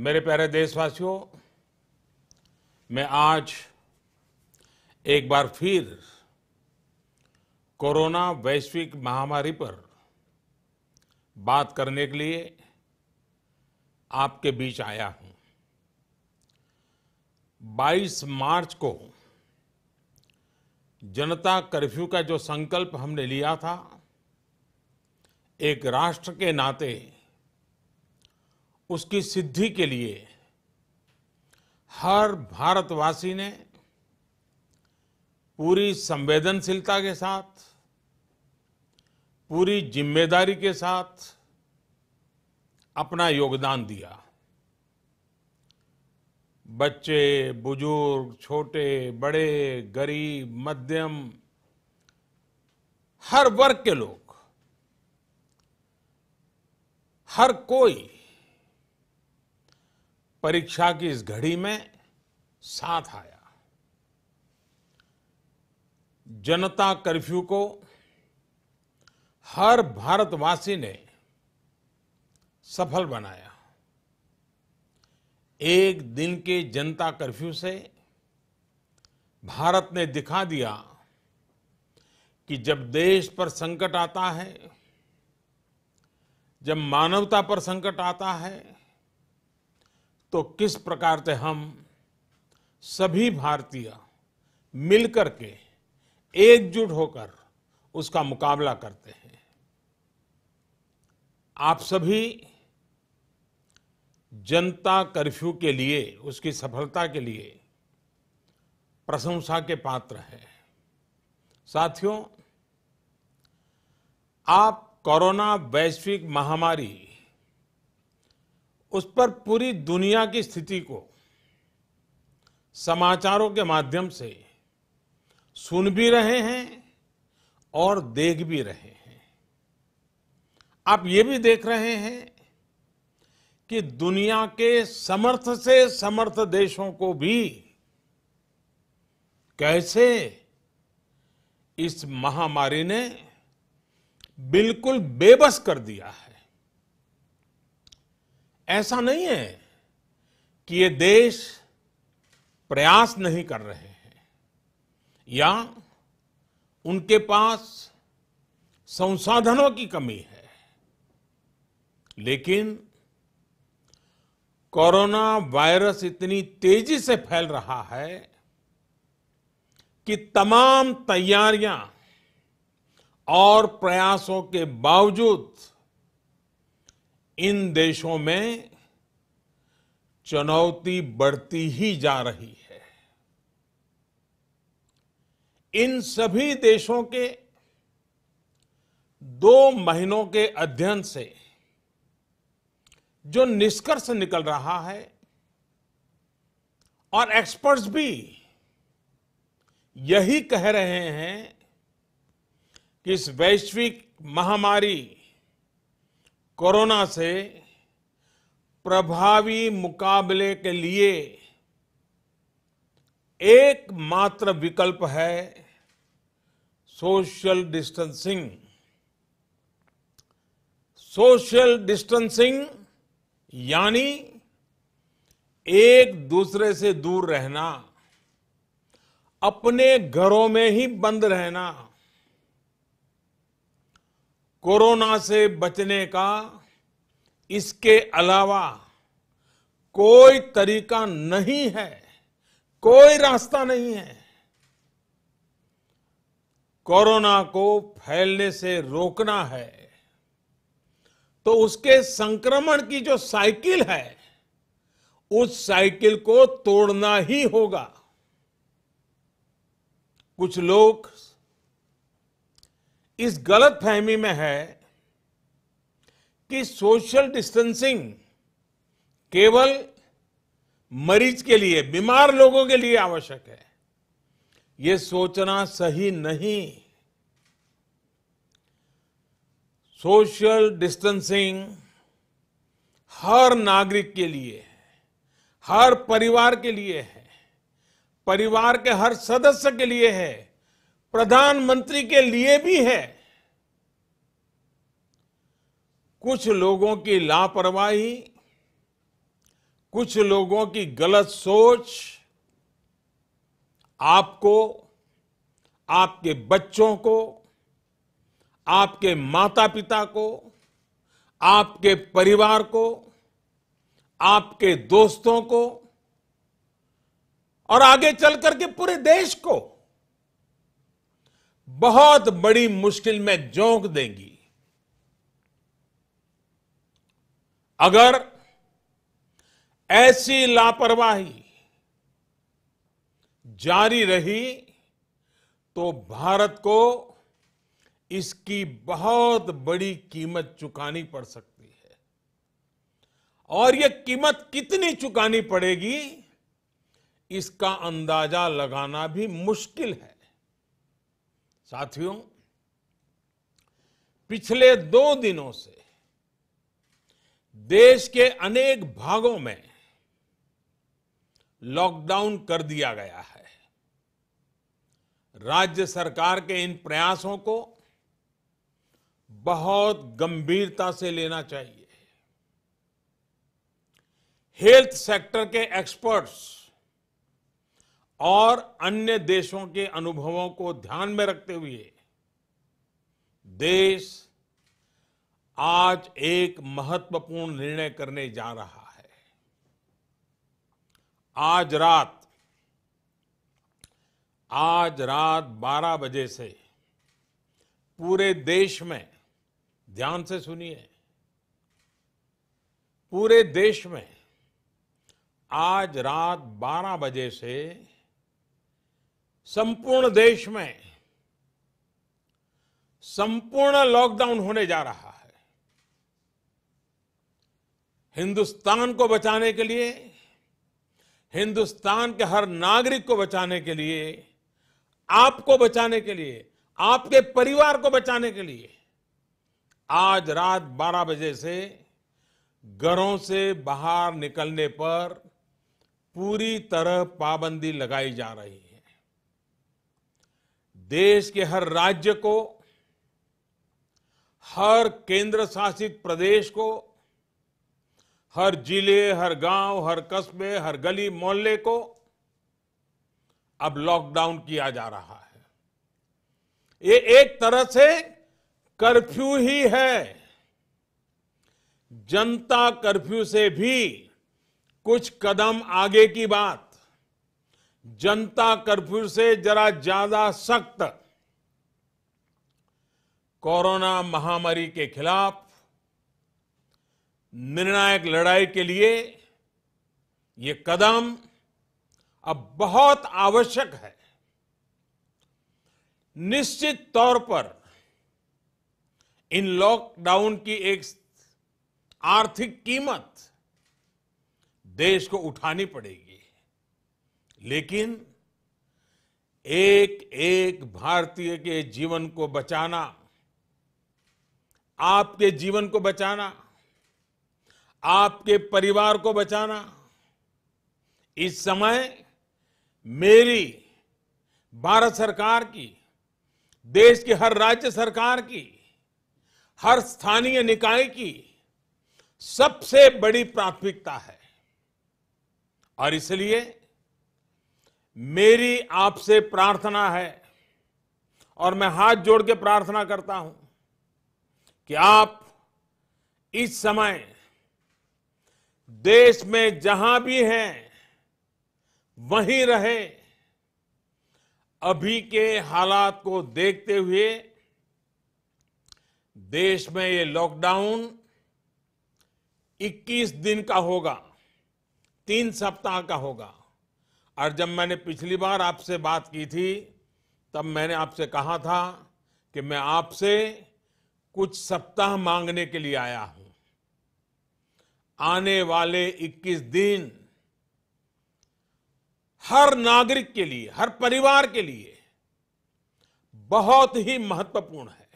मेरे प्यारे देशवासियों, मैं आज एक बार फिर कोरोना वैश्विक महामारी पर बात करने के लिए आपके बीच आया हूं। 22 मार्च को जनता कर्फ्यू का जो संकल्प हमने लिया था, एक राष्ट्र के नाते उसकी सिद्धि के लिए हर भारतवासी ने पूरी संवेदनशीलता के साथ, पूरी जिम्मेदारी के साथ अपना योगदान दिया। बच्चे, बुजुर्ग, छोटे, बड़े, गरीब, मध्यम, हर वर्ग के लोग, हर कोई परीक्षा की इस घड़ी में साथ आया। जनता कर्फ्यू को हर भारतवासी ने सफल बनाया। एक दिन के जनता कर्फ्यू से भारत ने दिखा दिया कि जब देश पर संकट आता है, जब मानवता पर संकट आता है, तो किस प्रकार से हम सभी भारतीय मिलकर के एकजुट होकर उसका मुकाबला करते हैं। आप सभी जनता कर्फ्यू के लिए, उसकी सफलता के लिए प्रशंसा के पात्र हैं। साथियों, आप कोरोना वैश्विक महामारी, उस पर पूरी दुनिया की स्थिति को समाचारों के माध्यम से सुन भी रहे हैं और देख भी रहे हैं। आप ये भी देख रहे हैं कि दुनिया के समर्थ से समर्थ देशों को भी कैसे इस महामारी ने बिल्कुल बेबस कर दिया है। ऐसा नहीं है कि ये देश प्रयास नहीं कर रहे हैं या उनके पास संसाधनों की कमी है, लेकिन कोरोना वायरस इतनी तेजी से फैल रहा है कि तमाम तैयारियां और प्रयासों के बावजूद इन देशों में चुनौती बढ़ती ही जा रही है। इन सभी देशों के 2 महीनों के अध्ययन से जो निष्कर्ष निकल रहा है, और एक्सपर्ट्स भी यही कह रहे हैं कि इस वैश्विक महामारी कोरोना से प्रभावी मुकाबले के लिए एकमात्र विकल्प है सोशल डिस्टेंसिंग। सोशल डिस्टेंसिंग यानी एक दूसरे से दूर रहना, अपने घरों में ही बंद रहना। कोरोना से बचने का इसके अलावा कोई तरीका नहीं है, कोई रास्ता नहीं है। कोरोना को फैलने से रोकना है तो उसके संक्रमण की जो साइकिल है, उस साइकिल को तोड़ना ही होगा। कुछ लोग इस गलतफहमी में है कि सोशल डिस्टेंसिंग केवल मरीज के लिए, बीमार लोगों के लिए आवश्यक है। ये सोचना सही नहीं। सोशल डिस्टेंसिंग हर नागरिक के लिए है, हर परिवार के लिए है, परिवार के हर सदस्य के लिए है, प्रधानमंत्री के लिए भी है। कुछ लोगों की लापरवाही, कुछ लोगों की गलत सोच आपको, आपके बच्चों को, आपके माता पिता को, आपके परिवार को, आपके दोस्तों को और आगे चल करके पूरे देश को बहुत बड़ी मुश्किल में झोंक देंगी। अगर ऐसी लापरवाही जारी रही तो भारत को इसकी बहुत बड़ी कीमत चुकानी पड़ सकती है। और यह कीमत कितनी चुकानी पड़ेगी, इसका अंदाजा लगाना भी मुश्किल है। साथियों, पिछले 2 दिनों से देश के अनेक भागों में लॉकडाउन कर दिया गया है। राज्य सरकार के इन प्रयासों को बहुत गंभीरता से लेना चाहिए। हेल्थ सेक्टर के एक्सपर्ट्स और अन्य देशों के अनुभवों को ध्यान में रखते हुए देश आज एक महत्वपूर्ण निर्णय करने जा रहा है। आज रात 12 बजे से पूरे देश में, ध्यान से सुनिए, पूरे देश में आज रात 12 बजे से संपूर्ण देश में संपूर्ण लॉकडाउन होने जा रहा है। हिंदुस्तान को बचाने के लिए, हिंदुस्तान के हर नागरिक को बचाने के लिए, आपको बचाने के लिए, आपके परिवार को बचाने के लिए आज रात 12 बजे से घरों से बाहर निकलने पर पूरी तरह पाबंदी लगाई जा रही है। देश के हर राज्य को, हर केंद्र शासित प्रदेश को, हर जिले, हर गांव, हर कस्बे, हर गली मोहल्ले को अब लॉकडाउन किया जा रहा है। ये एक तरह से कर्फ्यू ही है। जनता कर्फ्यू से भी कुछ कदम आगे की बात। जनता कर्फ्यू से जरा ज्यादा सख्त। कोरोना महामारी के खिलाफ निर्णायक लड़ाई के लिए ये कदम अब बहुत आवश्यक है। निश्चित तौर पर इन लॉकडाउन की एक आर्थिक कीमत देश को उठानी पड़ेगी, लेकिन एक एक भारतीय के जीवन को बचाना, आपके जीवन को बचाना, आपके परिवार को बचाना, इस समय मेरी, भारत सरकार की, देश के हर राज्य सरकार की, हर स्थानीय निकाय की सबसे बड़ी प्राथमिकता है। और इसलिए मेरी आपसे प्रार्थना है और मैं हाथ जोड़ के प्रार्थना करता हूं कि आप इस समय देश में जहां भी हैं वहीं रहे। अभी के हालात को देखते हुए देश में ये लॉकडाउन 21 दिन का होगा, 3 सप्ताह का होगा। और जब मैंने पिछली बार आपसे बात की थी तब मैंने आपसे कहा था कि मैं आपसे कुछ सप्ताह मांगने के लिए आया हूं। आने वाले 21 दिन हर नागरिक के लिए, हर परिवार के लिए बहुत ही महत्वपूर्ण है।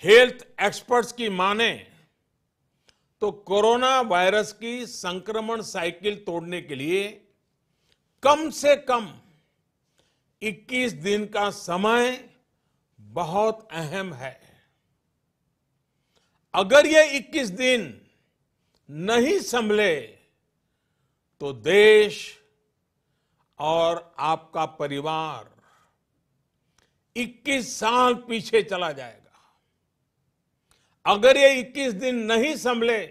हेल्थ एक्सपर्ट्स की माने तो कोरोना वायरस की संक्रमण साइकिल तोड़ने के लिए कम से कम 21 दिन का समय बहुत अहम है। अगर ये 21 दिन नहीं संभले तो देश और आपका परिवार 21 साल पीछे चला जाएगा। अगर ये 21 दिन नहीं संभले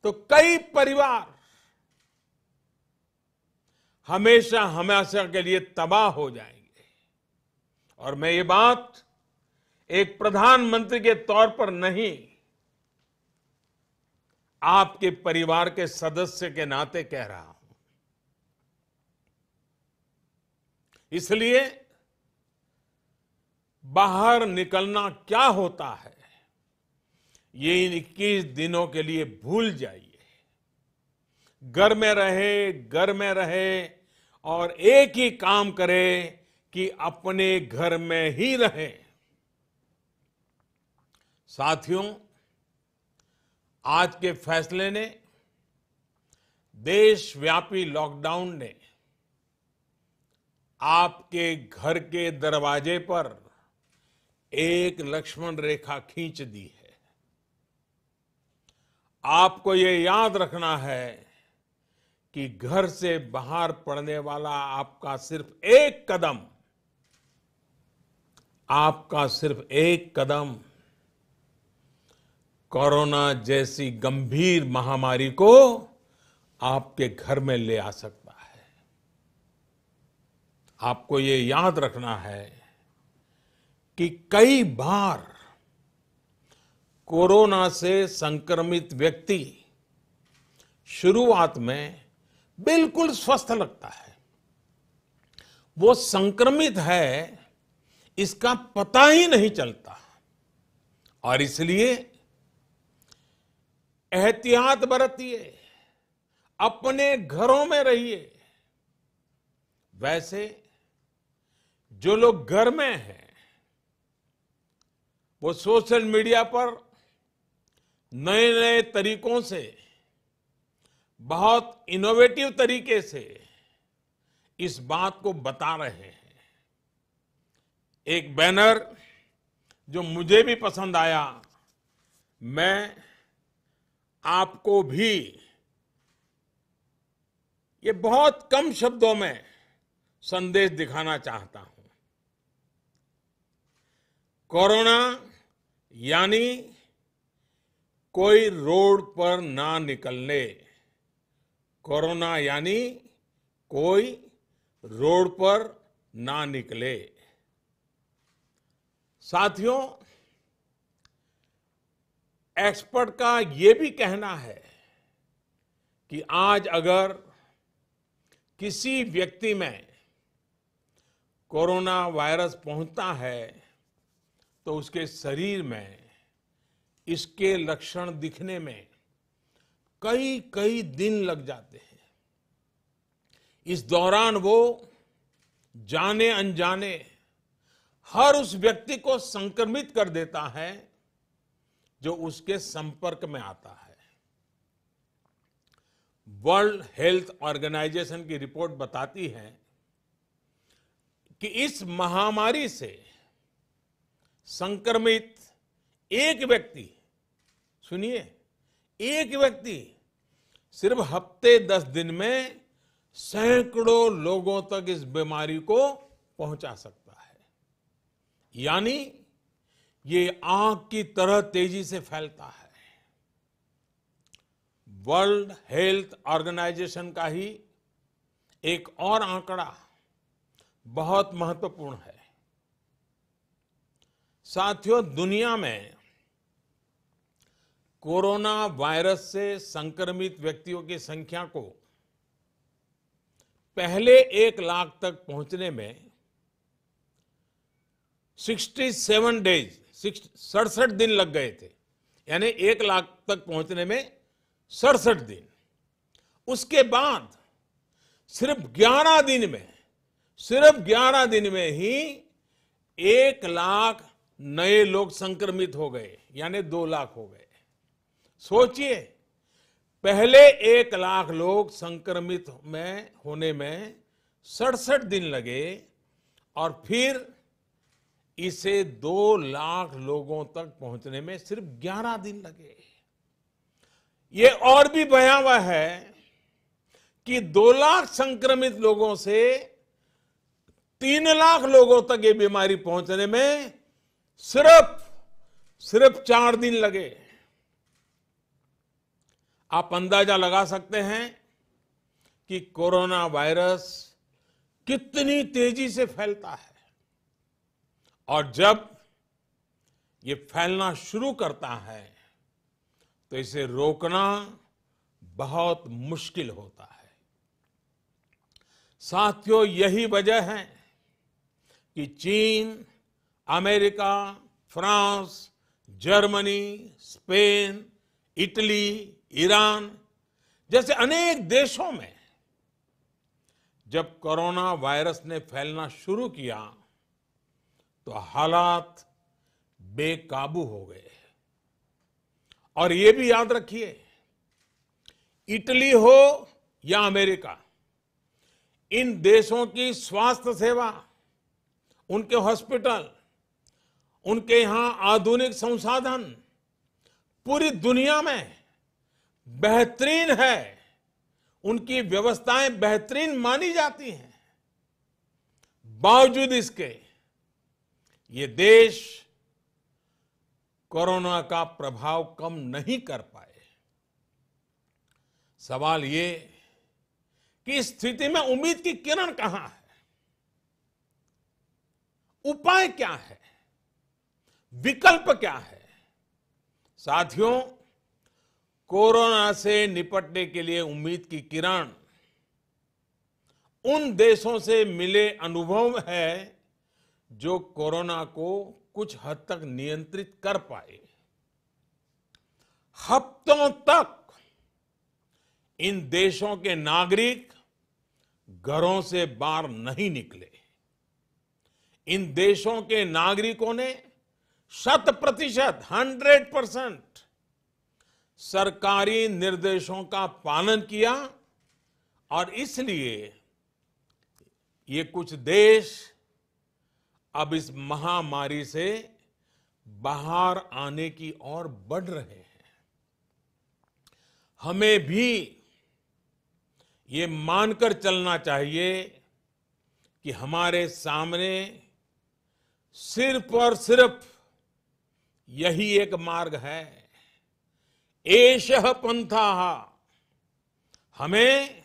तो कई परिवार हमेशा हमेशा के लिए तबाह हो जाएंगे। और मैं ये बात एक प्रधानमंत्री के तौर पर नहीं, आपके परिवार के सदस्य के नाते कह रहा हूं। इसलिए बाहर निकलना क्या होता है, ये इन 21 दिनों के लिए भूल जाइए। घर में रहे और एक ही काम करे कि अपने घर में ही रहें। साथियों, आज के फैसले ने, देशव्यापी लॉकडाउन ने आपके घर के दरवाजे पर एक लक्ष्मण रेखा खींच दी है। आपको ये याद रखना है कि घर से बाहर पड़ने वाला आपका सिर्फ एक कदम कोरोना जैसी गंभीर महामारी को आपके घर में ले आ सकता है। आपको ये याद रखना है कि कई बार कोरोना से संक्रमित व्यक्ति शुरुआत में बिल्कुल स्वस्थ लगता है, वो संक्रमित है इसका पता ही नहीं चलता। और इसलिए एहतियात बरतिए, अपने घरों में रहिए। वैसे जो लोग घर में हैं, वो सोशल मीडिया पर नए नए तरीकों से, बहुत इनोवेटिव तरीके से इस बात को बता रहे हैं। एक बैनर जो मुझे भी पसंद आया, मैं आपको भी ये बहुत कम शब्दों में संदेश दिखाना चाहता हूं। कोरोना यानी कोई रोड पर ना निकलने। कोरोना यानी कोई रोड पर ना निकले। साथियों, एक्सपर्ट का ये भी कहना है कि आज अगर किसी व्यक्ति में कोरोना वायरस पहुंचता है तो उसके शरीर में इसके लक्षण दिखने में कई कई दिन लग जाते हैं। इस दौरान वो जाने अनजाने हर उस व्यक्ति को संक्रमित कर देता है जो उसके संपर्क में आता है। वर्ल्ड हेल्थ ऑर्गेनाइजेशन की रिपोर्ट बताती है कि इस महामारी से संक्रमित एक व्यक्ति, सुनिए, एक व्यक्ति सिर्फ हफ्ते 10 दिन में सैकड़ों लोगों तक इस बीमारी को पहुंचा सकता है। यानी ये आग की तरह तेजी से फैलता है। वर्ल्ड हेल्थ ऑर्गेनाइजेशन का ही एक और आंकड़ा बहुत महत्वपूर्ण है। साथियों, दुनिया में कोरोना वायरस से संक्रमित व्यक्तियों की संख्या को पहले 1 लाख तक पहुंचने में 67 दिन लग गए थे। यानी 1 लाख तक पहुंचने में 67 दिन। उसके बाद सिर्फ 11 दिन में ही 1 लाख नए लोग संक्रमित हो गए, यानी 2 लाख हो गए। सोचिए, पहले 1 लाख लोग संक्रमित होने में 67 दिन लगे और फिर इसे 2 लाख लोगों तक पहुंचने में सिर्फ 11 दिन लगे। ये और भी भयावह है कि 2 लाख संक्रमित लोगों से 3 लाख लोगों तक ये बीमारी पहुंचने में सिर्फ 4 दिन लगे। आप अंदाजा लगा सकते हैं कि कोरोना वायरस कितनी तेजी से फैलता है और जब ये फैलना शुरू करता है तो इसे रोकना बहुत मुश्किल होता है। साथियों, यही वजह है कि चीन, America, France, Germany, Spain, Italy, Iran जैसे अनेक देशों में जब कोरोना वायरस ने फैलना शुरू किया तो हालात बेकाबू हो गए। और ये भी याद रखिए, इटली हो या अमेरिका, इन देशों की स्वास्थ्य सेवा, उनके हॉस्पिटल, उनके यहां आधुनिक संसाधन पूरी दुनिया में बेहतरीन है। उनकी व्यवस्थाएं बेहतरीन मानी जाती हैं। बावजूद इसके ये देश कोरोना का प्रभाव कम नहीं कर पाए। सवाल ये कि इस स्थिति में उम्मीद की किरण कहां है? उपाय क्या है? विकल्प क्या है? साथियों, कोरोना से निपटने के लिए उम्मीद की किरण उन देशों से मिले अनुभव है जो कोरोना को कुछ हद तक नियंत्रित कर पाए। हफ्तों तक इन देशों के नागरिक घरों से बाहर नहीं निकले। इन देशों के नागरिकों ने 100% सरकारी निर्देशों का पालन किया और इसलिए ये कुछ देश अब इस महामारी से बाहर आने की ओर बढ़ रहे हैं। हमें भी ये मानकर चलना चाहिए कि हमारे सामने सिर्फ और सिर्फ यही एक मार्ग है, एषः पंथाः। हमें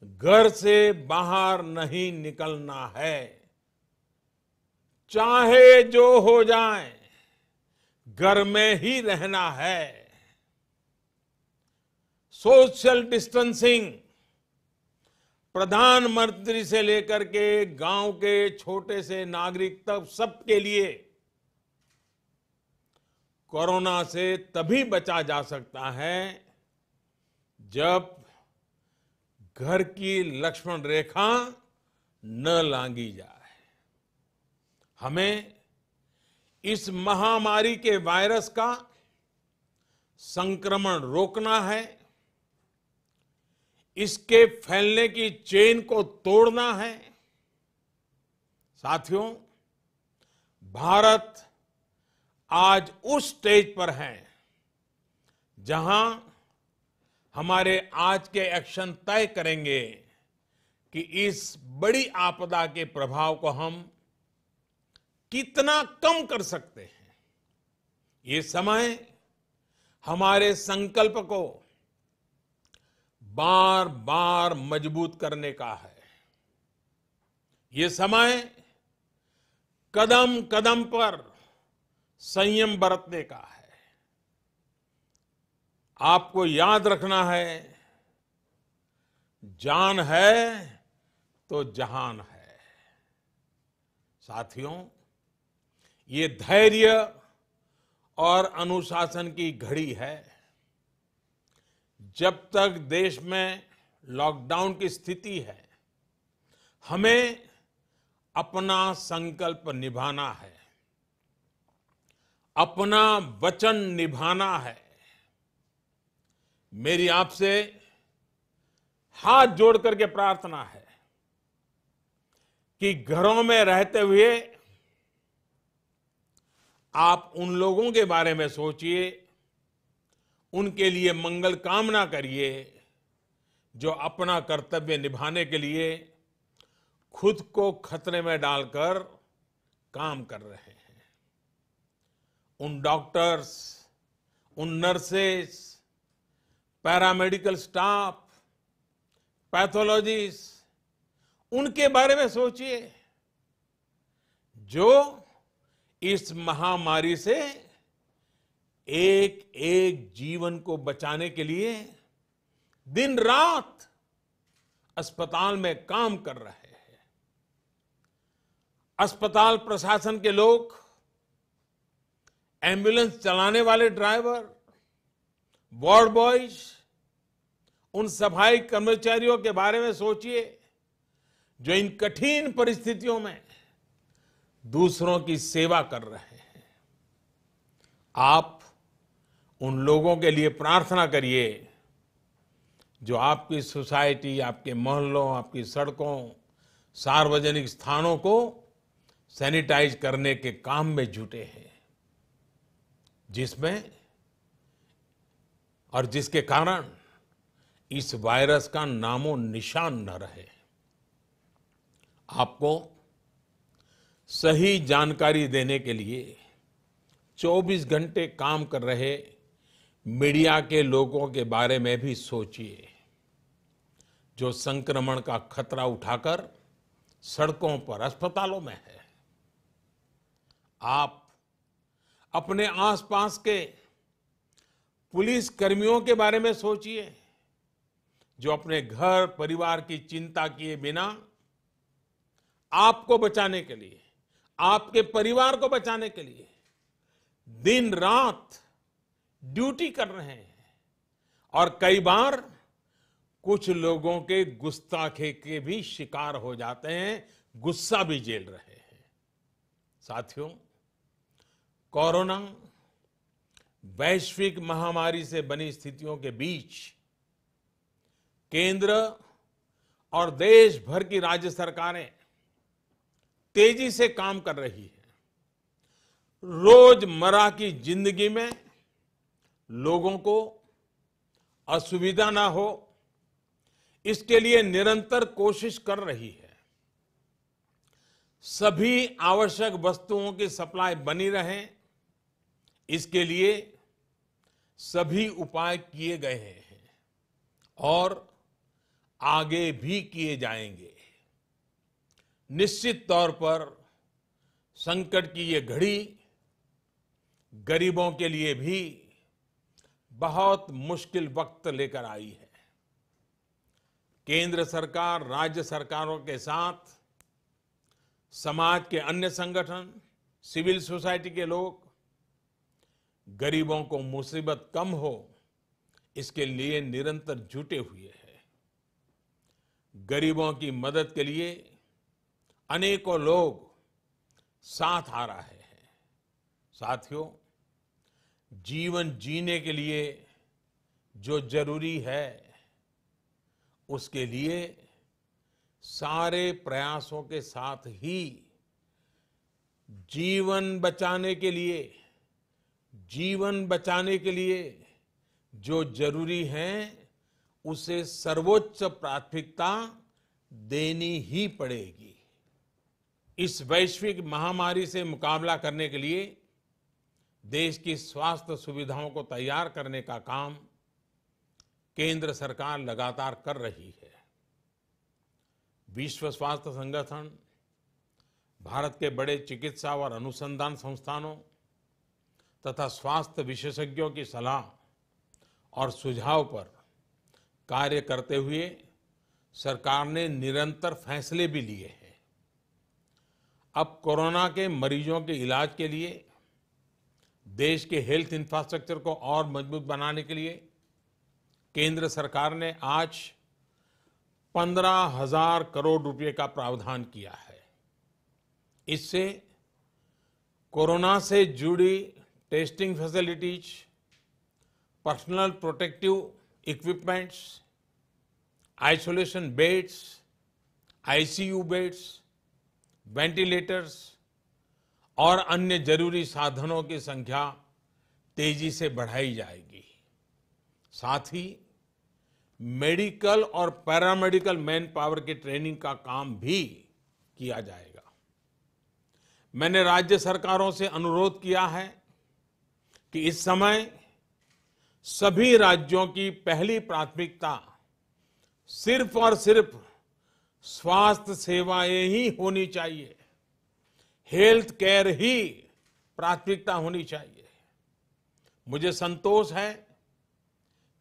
घर से बाहर नहीं निकलना है, चाहे जो हो जाए घर में ही रहना है। सोशल डिस्टेंसिंग प्रधानमंत्री से लेकर के गांव के छोटे से नागरिक तक सबके लिए कोरोना से तभी बचा जा सकता है जब घर की लक्ष्मण रेखा न लांघी जाए। हमें इस महामारी के वायरस का संक्रमण रोकना है, इसके फैलने की चेन को तोड़ना है। साथियों, भारत आज उस स्टेज पर है जहां हमारे आज के एक्शन तय करेंगे कि इस बड़ी आपदा के प्रभाव को हम कितना कम कर सकते हैं। ये समय हमारे संकल्प को बार बार मजबूत करने का है। ये समय कदम कदम पर संयम बरतने का है। आपको याद रखना है, जान है तो जहान है। साथियों, ये धैर्य और अनुशासन की घड़ी है। जब तक देश में लॉकडाउन की स्थिति है, हमें अपना संकल्प निभाना है, अपना वचन निभाना है। मेरी आपसे हाथ जोड़ करके प्रार्थना है कि घरों में रहते हुए आप उन लोगों के बारे में सोचिए, उनके लिए मंगल कामना करिए जो अपना कर्तव्य निभाने के लिए खुद को खतरे में डालकर काम कर रहे हैं। उन डॉक्टर्स, उन नर्सेस, पैरामेडिकल स्टाफ, पैथोलॉजिस्ट, उनके बारे में सोचिए जो इस महामारी से एक एक जीवन को बचाने के लिए दिन रात अस्पताल में काम कर रहे हैं। अस्पताल प्रशासन के लोग, एम्बुलेंस चलाने वाले ड्राइवर, वार्ड बॉयज, उन सफाई कर्मचारियों के बारे में सोचिए जो इन कठिन परिस्थितियों में दूसरों की सेवा कर रहे हैं। आप उन लोगों के लिए प्रार्थना करिए जो आपकी सोसाइटी, आपके मोहल्लों, आपकी सड़कों, सार्वजनिक स्थानों को सैनिटाइज करने के काम में जुटे हैं, जिसमें और जिसके कारण इस वायरस का नामो निशान न रहे। आपको सही जानकारी देने के लिए 24 घंटे काम कर रहे मीडिया के लोगों के बारे में भी सोचिए जो संक्रमण का खतरा उठाकर सड़कों पर, अस्पतालों में है। आप अपने आसपास के पुलिस कर्मियों के बारे में सोचिए जो अपने घर परिवार की चिंता किए बिना आपको बचाने के लिए, आपके परिवार को बचाने के लिए दिन रात ड्यूटी कर रहे हैं और कई बार कुछ लोगों के गुस्ताखी के भी शिकार हो जाते हैं, गुस्सा भी झेल रहे हैं। साथियों, कोरोना वैश्विक महामारी से बनी स्थितियों के बीच केंद्र और देश भर की राज्य सरकारें तेजी से काम कर रही है। रोजमर्रा की जिंदगी में लोगों को असुविधा ना हो, इसके लिए निरंतर कोशिश कर रही है। सभी आवश्यक वस्तुओं की सप्लाई बनी रहे, इसके लिए सभी उपाय किए गए हैं और आगे भी किए जाएंगे। निश्चित तौर पर संकट की ये घड़ी गरीबों के लिए भी बहुत मुश्किल वक्त लेकर आई है। केंद्र सरकार, राज्य सरकारों के साथ समाज के अन्य संगठन, सिविल सोसाइटी के लोग गरीबों को मुसीबत कम हो, इसके लिए निरंतर जुटे हुए हैं। गरीबों की मदद के लिए अनेकों लोग साथ आ रहे हैं। साथियों, जीवन जीने के लिए जो जरूरी है, उसके लिए सारे प्रयासों के साथ ही जीवन बचाने के लिए जो जरूरी है उसे सर्वोच्च प्राथमिकता देनी ही पड़ेगी। इस वैश्विक महामारी से मुकाबला करने के लिए देश की स्वास्थ्य सुविधाओं को तैयार करने का काम केंद्र सरकार लगातार कर रही है। विश्व स्वास्थ्य संगठन, भारत के बड़े चिकित्सा और अनुसंधान संस्थानों तथा स्वास्थ्य विशेषज्ञों की सलाह और सुझाव पर कार्य करते हुए सरकार ने निरंतर फैसले भी लिए हैं। अब कोरोना के मरीजों के इलाज के लिए देश के हेल्थ इंफ्रास्ट्रक्चर को और मजबूत बनाने के लिए केंद्र सरकार ने आज 15,000 करोड़ रुपए का प्रावधान किया है। इससे कोरोना से जुड़ी testing facilities, personal protective equipments, isolation beds, ICU beds, ventilators और अन्य जरूरी साधनों की संख्या तेजी से बढ़ाई जाएगी। साथ ही मेडिकल और पैरामेडिकल मैन पावर की ट्रेनिंग का काम भी किया जाएगा। मैंने राज्य सरकारों से अनुरोध किया है कि इस समय सभी राज्यों की पहली प्राथमिकता सिर्फ और सिर्फ स्वास्थ्य सेवाएं ही होनी चाहिए, हेल्थ केयर ही प्राथमिकता होनी चाहिए। मुझे संतोष है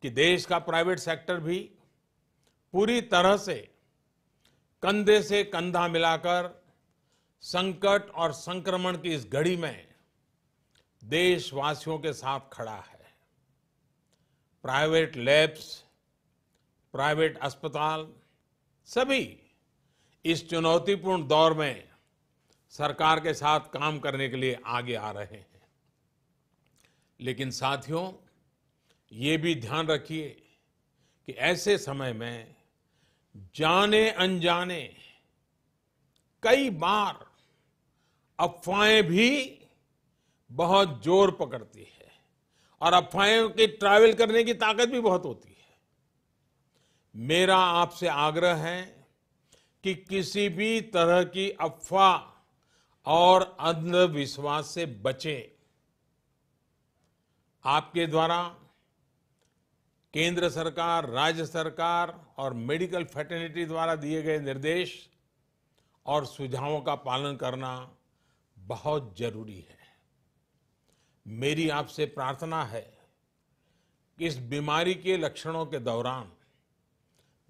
कि देश का प्राइवेट सेक्टर भी पूरी तरह से कंधा मिलाकर संकट और संक्रमण की इस घड़ी में देशवासियों के साथ खड़ा है। प्राइवेट लैब्स, प्राइवेट अस्पताल सभी इस चुनौतीपूर्ण दौर में सरकार के साथ काम करने के लिए आगे आ रहे हैं। लेकिन साथियों, ये भी ध्यान रखिए कि ऐसे समय में जाने अनजाने कई बार अफवाहें भी बहुत जोर पकड़ती है और अफवाहों की ट्रैवल करने की ताकत भी बहुत होती है। मेरा आपसे आग्रह है कि किसी भी तरह की अफवाह और अंधविश्वास से बचें। आपके द्वारा केंद्र सरकार, राज्य सरकार और मेडिकल फ्रेटर्निटी द्वारा दिए गए निर्देश और सुझावों का पालन करना बहुत जरूरी है। मेरी आपसे प्रार्थना है कि इस बीमारी के लक्षणों के दौरान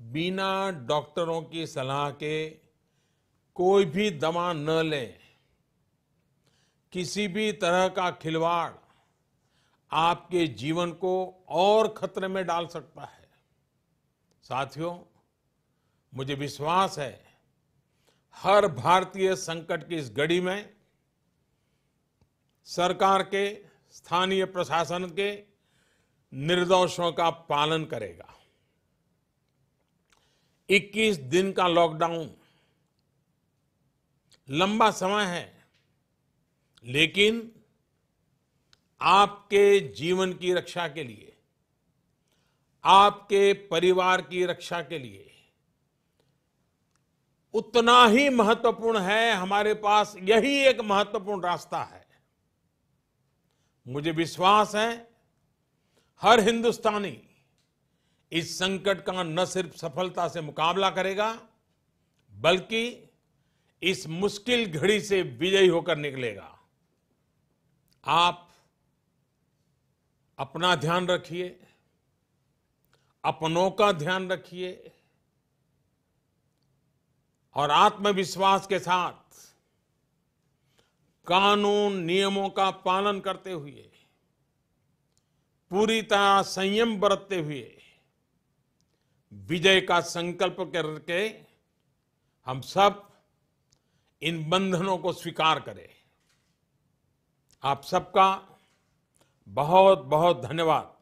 बिना डॉक्टरों की सलाह के कोई भी दवा न लें। किसी भी तरह का खिलवाड़ आपके जीवन को और खतरे में डाल सकता है। साथियों, मुझे विश्वास है हर भारतीय संकट की इस घड़ी में सरकार के, स्थानीय प्रशासन के निर्देशों का पालन करेगा। 21 दिन का लॉकडाउन लंबा समय है, लेकिन आपके जीवन की रक्षा के लिए, आपके परिवार की रक्षा के लिए उतना ही महत्वपूर्ण है। हमारे पास यही एक महत्वपूर्ण रास्ता है। मुझे विश्वास है हर हिंदुस्तानी इस संकट का न सिर्फ सफलता से मुकाबला करेगा, बल्कि इस मुश्किल घड़ी से विजयी होकर निकलेगा। आप अपना ध्यान रखिए, अपनों का ध्यान रखिए और आत्मविश्वास के साथ कानून नियमों का पालन करते हुए, पूरी तरह संयम बरतते हुए विजय का संकल्प करके हम सब इन बंधनों को स्वीकार करें। आप सबका बहुत बहुत धन्यवाद।